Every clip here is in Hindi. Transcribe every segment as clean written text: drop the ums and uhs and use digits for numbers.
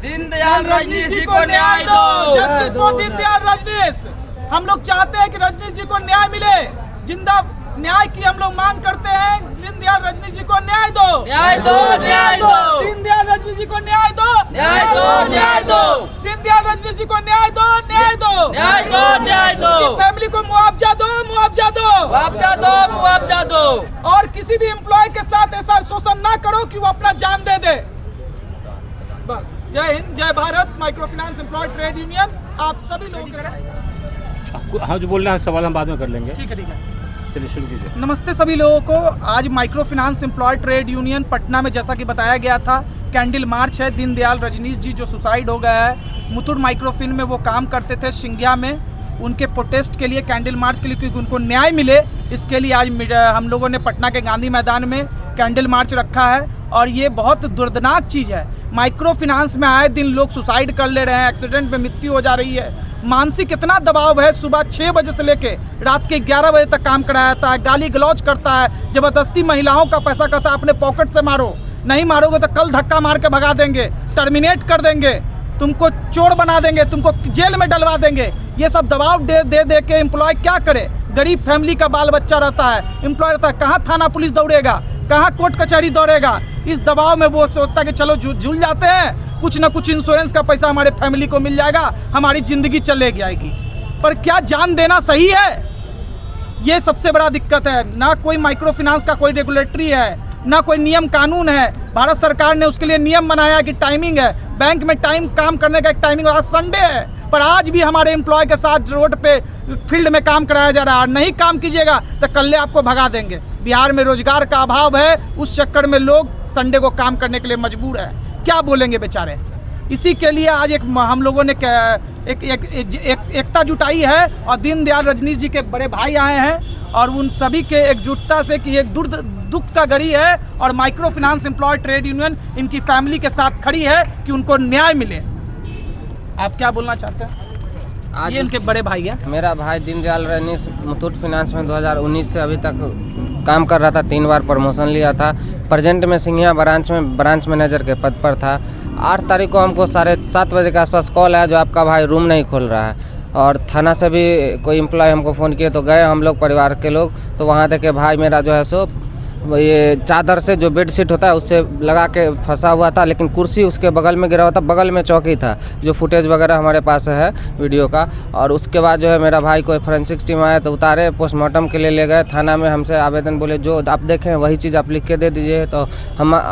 दीनदयाल रजनीश जी को न्याय दो। Justice for Deendayal Rajneesh. हम लोग चाहते हैं कि रजनीश जी को न्याय मिले। जिंदा न्याय की हम लोग मांग करते हैं। दीनदयाल रजनीश जी को न्याय दो, न्याय दो, न्याय दो। दीनदयाल रजनीश जी को न्याय दो, न्याय दो, न्याय दो। दीनदयाल रजनीश जी को न्याय दो, न्याय दो, न्याय दो, न्याय दो। फैमिली को मुआवजा दो, मुआवजा दो, मुआवजा दो, मुआवजा दो। और किसी भी एम्प्लॉय के साथ ऐसा शोषण ना करो कि वो अपना जान दे दे। बस। जय हिंद, जय Bharat. Micro finance employ trade union आप सभी लोग। हाँ, जो बोल रहे हैं सवाल हम बाद में कर लेंगे। ठीक है, ठीक है, चलिए शुरू कीजिए। नमस्ते सभी लोगों को। आज micro finance employ trade union Patna में जैसा कि बताया गया था कैंडल मार्च है। दीनदयाल रजनीश जी जो सुसाइड हो गया है, मुथूट माइक्रोफिन में वो काम करते थे सिंघिया में, उनके प्रोटेस्ट के लिए कैंडल मार्च के लिए, क्योंकि उनको न्याय मिले, इसके लिए आज हम लोगों ने पटना के गांधी मैदान में कैंडल मार्च रखा है। और ये बहुत दर्दनाक चीज़ है। माइक्रो फाइनेंस में आए दिन लोग सुसाइड कर ले रहे हैं, एक्सीडेंट में मृत्यु हो जा रही है। मानसिक इतना दबाव है, सुबह 6 बजे से लेके रात के 11 बजे तक काम कराया जाता है, गाली गलौज करता है, ज़बरदस्ती महिलाओं का पैसा कहता है अपने पॉकेट से मारो, नहीं मारोगे तो कल धक्का मार के भगा देंगे, टर्मिनेट कर देंगे, तुमको चोर बना देंगे, तुमको जेल में डलवा देंगे। ये सब दबाव दे दे के एम्प्लॉय क्या करे। गरीब फैमिली का बाल बच्चा रहता है, एम्प्लॉय रहता है, कहाँ थाना पुलिस दौड़ेगा, कहाँ कोर्ट कचहरी दौड़ेगा। इस दबाव में वो सोचता है कि चलो झूल जाते हैं, कुछ ना कुछ इंश्योरेंस का पैसा हमारे फैमिली को मिल जाएगा, हमारी ज़िंदगी चले जाएगी। पर क्या जान देना सही है? ये सबसे बड़ा दिक्कत है। ना कोई माइक्रो फाइनेंस का कोई रेगुलेटरी है, ना कोई नियम कानून है। भारत सरकार ने उसके लिए नियम बनाया कि टाइमिंग है, बैंक में काम करने का एक टाइमिंग। आज संडे है, पर आज भी हमारे एम्प्लॉय के साथ रोड पे फील्ड में काम कराया जा रहा है। नहीं काम कीजिएगा तो कल आपको भगा देंगे। बिहार में रोजगार का अभाव है, उस चक्कर में लोग संडे को काम करने के लिए मजबूर है। क्या बोलेंगे बेचारे। इसी के लिए आज हम लोगों ने एकता जुटाई है और दीनदयाल रजनीश जी के बड़े भाई आए हैं और उन सभी के एकजुटता से कि एक दुख का घड़ी है और micro finance employ trade union इनकी फैमिली के साथ खड़ी है कि उनको न्याय मिले। आप क्या बोलना चाहते हैं? आज ये इनके बड़े भाई है। मेरा भाई दीनदयाल रजनीश मुथूट फाइनेंस में 2019 से अभी तक काम कर रहा था, 3 बार प्रमोशन लिया था। प्रेजेंट में सिंघिया ब्रांच मैनेजर के पद पर था। 8 तारीख को हमको 7:30 बजे के आसपास कॉल आया जो आपका भाई रूम नहीं खोल रहा है, और थाना से भी कोई एम्प्लॉय हमको फ़ोन किए तो गए हम लोग परिवार के लोग, तो वहाँ देखे भाई मेरा जो है सो ये चादर से जो बेडशीट होता है उससे लगा के फंसा हुआ था, लेकिन कुर्सी उसके बगल में गिरा हुआ था, बगल में चौकी था, जो फुटेज वगैरह हमारे पास है वीडियो का। और उसके बाद जो है मेरा भाई को फोरेंसिक टीम आया तो उतारे, पोस्टमार्टम के लिए ले गए थाना में। हमसे आवेदन बोले जो आप देखें वही चीज़ आप लिख के दे दीजिए। तो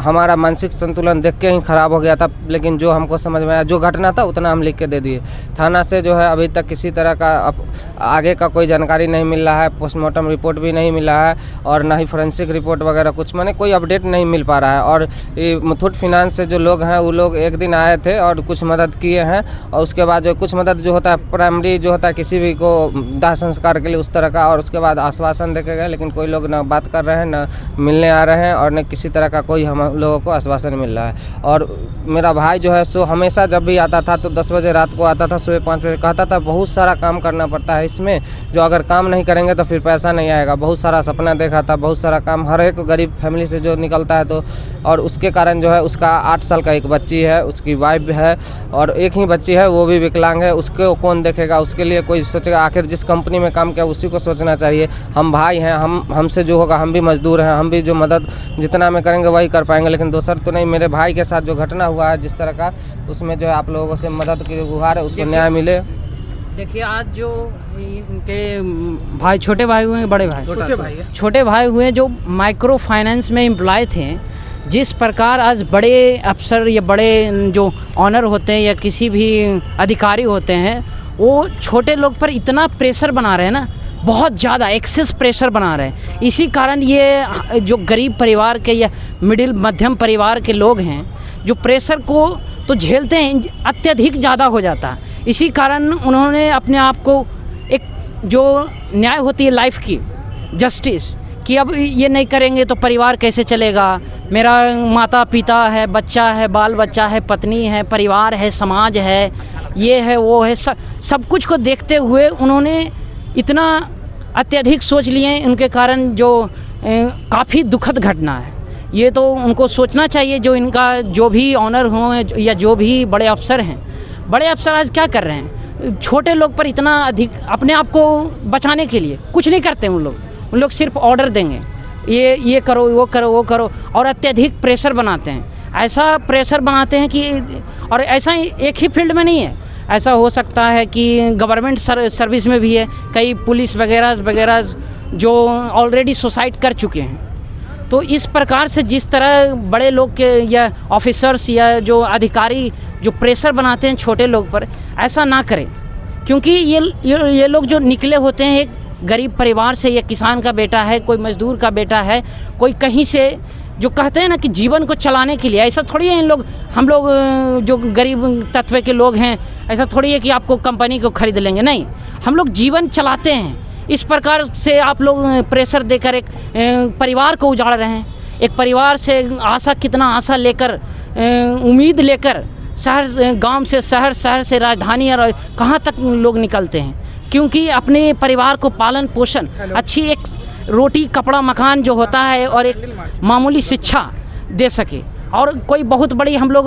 हमारा मानसिक संतुलन देख के ही ख़राब हो गया था, लेकिन जो हमको समझ में आया जो घटना था उतना हम लिख के दे दिए। थाना से जो है अभी तक किसी तरह का आगे का कोई जानकारी नहीं मिल रहा है, पोस्टमार्टम रिपोर्ट भी नहीं मिला है और ना ही फोरेंसिक रिपोर्ट वगैरह कुछ, माने कोई अपडेट नहीं मिल पा रहा है। और ये मुथूट फाइनेंस से जो लोग हैं वो लोग एक दिन आए थे और कुछ मदद किए हैं, और उसके बाद जो कुछ मदद जो होता है प्राइमरी जो होता है किसी भी को दाह संस्कार के लिए उस तरह का, और उसके बाद आश्वासन देके गए, लेकिन कोई लोग ना बात कर रहे हैं, ना मिलने आ रहे हैं और न किसी तरह का कोई हम लोगों को आश्वासन मिल रहा है। और मेरा भाई जो है सो हमेशा जब भी आता था तो 10 बजे रात को आता था, सुबह 5 बजे कहता था बहुत सारा काम करना पड़ता है इसमें, जो अगर काम नहीं करेंगे तो फिर पैसा नहीं आएगा। बहुत सारा सपना देखा था, बहुत सारा काम हर एक गरीब फैमिली से जो निकलता है तो, और उसके कारण जो है उसका 8 साल का एक बच्ची है, उसकी वाइफ है और एक ही बच्ची है वो भी विकलांग है। उसको कौन देखेगा? उसके लिए कोई सोचेगा? आखिर जिस कंपनी में काम किया उसी को सोचना चाहिए। हम भाई हैं, हमसे जो होगा, हम भी मजदूर हैं, हम भी जो मदद जितना में करेंगे वही कर पाएंगे, लेकिन दोसर तो नहीं। मेरे भाई के साथ जो घटना हुआ है जिस तरह का, उसमें जो है आप लोगों से मदद की गुहार है, उसको न्याय मिले। देखिए आज जो इनके भाई, छोटे भाई हुए, बड़े भाई, छोटे भाई हुए जो माइक्रो फाइनेंस में एम्प्लॉय थे, जिस प्रकार आज बड़े अफसर या बड़े जो ऑनर होते हैं या किसी भी अधिकारी होते हैं, वो छोटे लोग पर इतना प्रेशर बना रहे हैं ना, बहुत ज़्यादा एक्सेस प्रेशर बना रहे हैं। इसी कारण ये जो गरीब परिवार के या मिडिल मध्यम परिवार के लोग हैं, जो प्रेशर को तो झेलते हैं, अत्यधिक ज़्यादा हो जाता है। इसी कारण उन्होंने अपने आप को एक जो न्याय होती है लाइफ की, जस्टिस, कि अब ये नहीं करेंगे तो परिवार कैसे चलेगा, मेरा माता पिता है, बच्चा है, बाल बच्चा है, पत्नी है, परिवार है, समाज है, ये है वो है, सब कुछ को देखते हुए उन्होंने इतना अत्यधिक सोच लिए। उनके कारण जो काफ़ी दुखद घटना है ये तो उनको सोचना चाहिए, जो इनका जो भी ऑनर हों या जो भी बड़े अफसर हैं। बड़े अफसर आज क्या कर रहे हैं, छोटे लोग पर इतना अधिक अपने आप को बचाने के लिए कुछ नहीं करते उन लोग सिर्फ ऑर्डर देंगे, ये करो वो करो वो करो, और अत्यधिक प्रेशर बनाते हैं। ऐसा प्रेशर बनाते हैं कि, और ऐसा एक ही फील्ड में नहीं है, ऐसा हो सकता है कि गवर्नमेंट सर्विस में भी है, कई पुलिस वगैरह जो ऑलरेडी सुसाइड कर चुके हैं। तो इस प्रकार से जिस तरह बड़े लोग के या ऑफिसर्स या जो अधिकारी जो प्रेशर बनाते हैं छोटे लोग पर, ऐसा ना करें, क्योंकि ये लोग जो निकले होते हैं एक गरीब परिवार से, या किसान का बेटा है, कोई मजदूर का बेटा है, कोई कहीं से, जो कहते हैं ना कि जीवन को चलाने के लिए, ऐसा थोड़ी है इन लोग, हम लोग जो गरीब तत्व के लोग हैं, ऐसा थोड़ी है कि आपको कंपनी को खरीद लेंगे, नहीं, हम लोग जीवन चलाते हैं। इस प्रकार से आप लोग प्रेशर देकर एक परिवार को उजाड़ रहे हैं। एक परिवार से आशा, कितना आशा लेकर, उम्मीद लेकर शहर, गांव से शहर, शहर से राजधानी, और कहाँ तक लोग निकलते हैं, क्योंकि अपने परिवार को पालन पोषण, अच्छी एक रोटी कपड़ा मकान जो होता है, और एक मामूली शिक्षा दे सके। और कोई बहुत बड़ी हम लोग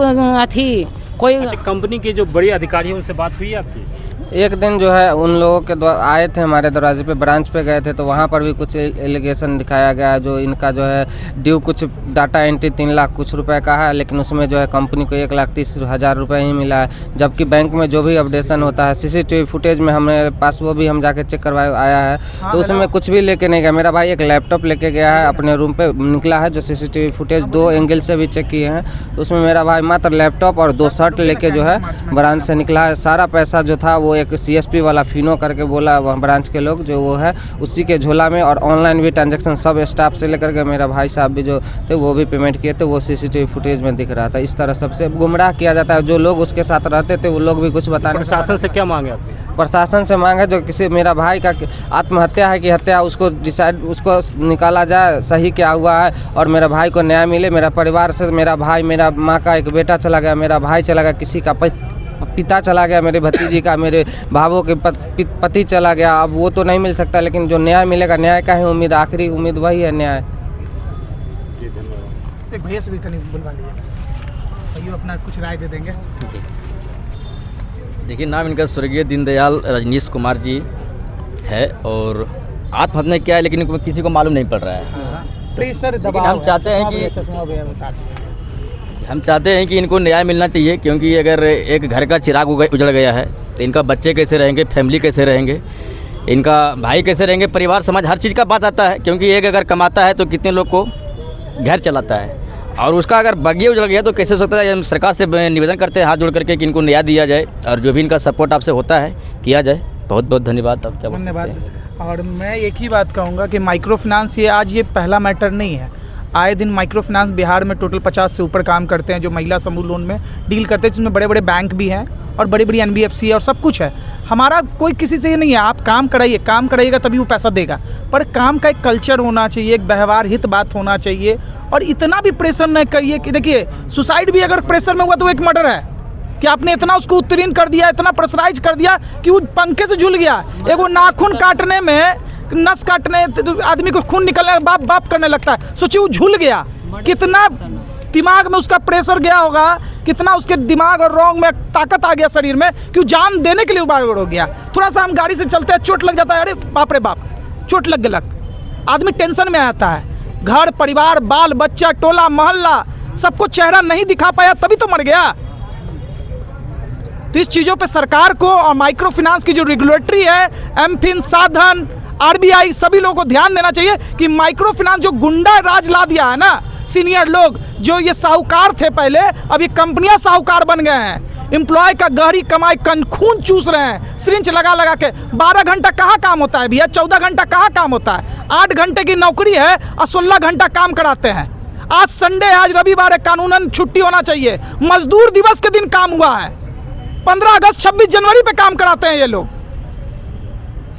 कोई कंपनी के जो बड़े अधिकारी हैं उनसे बात हुई है आपकी? एक दिन जो है उन लोगों के आए थे हमारे दरवाजे पे, ब्रांच पे गए थे, तो वहाँ पर भी कुछ एलिगेशन दिखाया गया, जो इनका जो है ड्यू कुछ डाटा एंट्री 3 लाख कुछ रुपए का है, लेकिन उसमें जो है कंपनी को 1,30,000 रुपये ही मिला है, जबकि बैंक में जो भी अपडेशन होता है, CCTV फुटेज में हमारे पास वो भी हम जाके चेक करवाए आया है, तो उसमें कुछ भी लेके नहीं गया। मेरा भाई एक लैपटॉप लेके गया है, अपने रूम पे निकला है, जो CCTV फुटेज 2 एंगल से भी चेक किए हैं, तो उसमें मेरा भाई मात्र लैपटॉप और 2 शर्ट लेके जो है ब्रांच से निकला है। सारा पैसा जो था वो एक CSP वाला फिनो करके बोला वह ब्रांच के लोग, जो वो है उसी के झोला में, और ऑनलाइन भी ट्रांजैक्शन सब स्टाफ से लेकर के मेरा भाई साहब भी जो थे वो भी पेमेंट किए थे, वो CCTV फुटेज में दिख रहा था। इस तरह सबसे गुमराह किया जाता है, जो लोग उसके साथ रहते थे वो लोग भी कुछ बताने। प्रशासन से क्या मांगे आप? प्रशासन से मांगे जो किसी मेरा भाई का आत्महत्या है कि हत्या, उसको डिसाइड, उसको निकाला जाए सही क्या हुआ है, और मेरा भाई को न्याय मिले। मेरा परिवार से मेरा भाई, मेरा माँ का एक बेटा चला गया, मेरा भाई चला गया, किसी का पिता चला गया, मेरे भतीजी का, मेरे भावों के पति चला गया। अब वो तो नहीं मिल सकता, लेकिन जो न्याय मिलेगा, न्याय का ही उम्मीद, आखिरी उम्मीद वही है, न्याय। एक भैया से भी बुलवा लीजिए, भैया अपना कुछ राय दे देंगे। देखिए, नाम इनका स्वर्गीय दीनदयाल रजनीश कुमार जी है, और आत्महत्या क्या है लेकिन किसी को मालूम नहीं पड़ रहा है। प्रेशर दबाव, हम चाहते हैं कि इनको न्याय मिलना चाहिए, क्योंकि अगर एक घर का चिराग उजड़ गया है तो इनका बच्चे कैसे रहेंगे, फैमिली कैसे रहेंगे, इनका भाई कैसे रहेंगे, परिवार समाज हर चीज़ का बात आता है, क्योंकि एक अगर कमाता है तो कितने लोग को घर चलाता है, और उसका अगर बगिया उजड़ गया तो कैसे सकता है। हम सरकार से निवेदन करते हैं हाथ जोड़ करके कि इनको न्याय दिया जाए, और जो भी इनका सपोर्ट आपसे होता है किया जाए। बहुत बहुत धन्यवाद। आप क्या धन्यवाद। और मैं एक ही बात कहूँगा कि माइक्रो फाइनेंस ये पहला मैटर नहीं है। आए दिन माइक्रो फाइनेंस बिहार में टोटल 50 से ऊपर काम करते हैं, जो महिला समूह लोन में डील करते हैं, जिसमें बड़े बड़े बैंक भी हैं और बड़ी बड़ी NBFC है और सब कुछ है। हमारा कोई किसी से ये नहीं है, आप काम कराइएगा तभी वो पैसा देगा, पर काम का एक कल्चर होना चाहिए, एक व्यवहार हित बात होना चाहिए, और इतना भी प्रेशर न करिए कि देखिए, सुसाइड भी अगर प्रेशर में हुआ तो एक मर्डर है, कि आपने इतना उसको उत्तीर्ण कर दिया, इतना प्रेशराइज कर दिया कि वो पंखे से झूल गया। एक वो नाखून काटने में, नस काटने, आदमी को खून निकलने बाप बाप करने लगता है, सोचिए वो झूल गया, कितना दिमाग में उसका प्रेशर गया होगा, कितना उसके दिमाग और रोंग में ताकत आ गया शरीर में कि वो जान देने के लिए उबाड़ हो गया। थोड़ा सा हम गाड़ी से चलते हैं, चोट लग जाता है, अरे बाप रे बाप, चोट लग गया, आदमी टेंशन में आता है। घर परिवार बाल बच्चा टोला मोहल्ला सबको चेहरा नहीं दिखा पाया, तभी तो मर गया। तो इस चीज़ों पे सरकार को और माइक्रो फाइनेंस की जो रेगुलेटरी है, एमफिन, साधन, RBI, सभी लोगों को ध्यान देना चाहिए कि माइक्रो फाइनेंस जो गुंडा राज ला दिया है ना, सीनियर लोग जो ये साहूकार थे पहले, अब ये कंपनियां साहूकार बन गए हैं। एम्प्लॉय का गहरी कमाई खून चूस रहे हैं, सिरिंज लगा लगा के। 12 घंटा कहाँ काम होता है भैया, 14 घंटा कहाँ काम होता है? 8 घंटे की नौकरी है और 16 घंटा काम कराते हैं। आज संडे, आज रविवार है, कानूनन छुट्टी होना चाहिए। मजदूर दिवस के दिन काम हुआ है, 15 अगस्त 26 जनवरी पे काम कराते हैं ये लोग।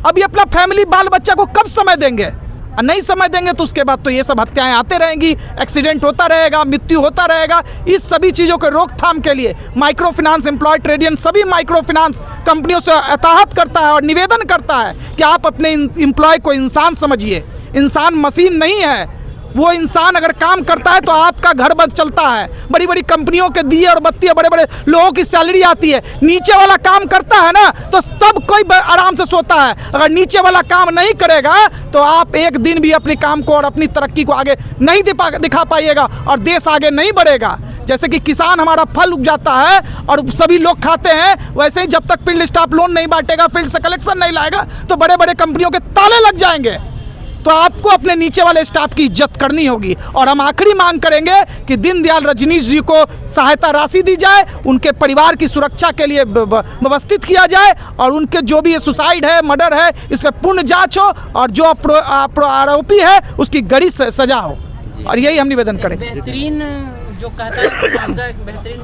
अभी अपना फैमिली बाल बच्चा को कब समय देंगे? और नहीं समय देंगे तो उसके बाद तो ये सब हत्याएं आते रहेंगी, एक्सीडेंट होता रहेगा, मृत्यु होता रहेगा। इस सभी चीज़ों के रोकथाम के लिए micro finance employ trade union सभी माइक्रो फाइनेंस कंपनियों से एताहत करता है और निवेदन करता है कि आप अपने एम्प्लॉय को इंसान समझिए। इंसान मशीन नहीं है, वो इंसान अगर काम करता है तो आपका घर बंद चलता है, बड़ी बड़ी कंपनियों के दिए और बत्तियाँ, बड़े बड़े लोगों की सैलरी आती है। नीचे वाला काम करता है ना तो सब कोई आराम से सोता है। अगर नीचे वाला काम नहीं करेगा तो आप एक दिन भी अपने काम को और अपनी तरक्की को आगे नहीं दिखा पाइएगा और देश आगे नहीं बढ़ेगा। जैसे कि किसान हमारा फल उपजाता है और सभी लोग खाते हैं, वैसे ही जब तक फील्ड स्टाफ लोन नहीं बांटेगा, फील्ड से कलेक्शन नहीं लाएगा तो बड़े बड़े कंपनियों के ताले लग जाएंगे। तो आपको अपने नीचे वाले स्टाफ की इज्जत करनी होगी। और हम आखिरी मांग करेंगे कि दीनदयाल रजनीश जी को सहायता राशि दी जाए, उनके परिवार की सुरक्षा के लिए व्यवस्थित किया जाए और उनके जो भी सुसाइड है, मर्डर है, इस पर पूर्ण जांच हो और जो आरोपी है उसकी कड़ी सजा हो। और यही हम निवेदन करेंगे। बेहतरीन जो कहता है बेहतरीन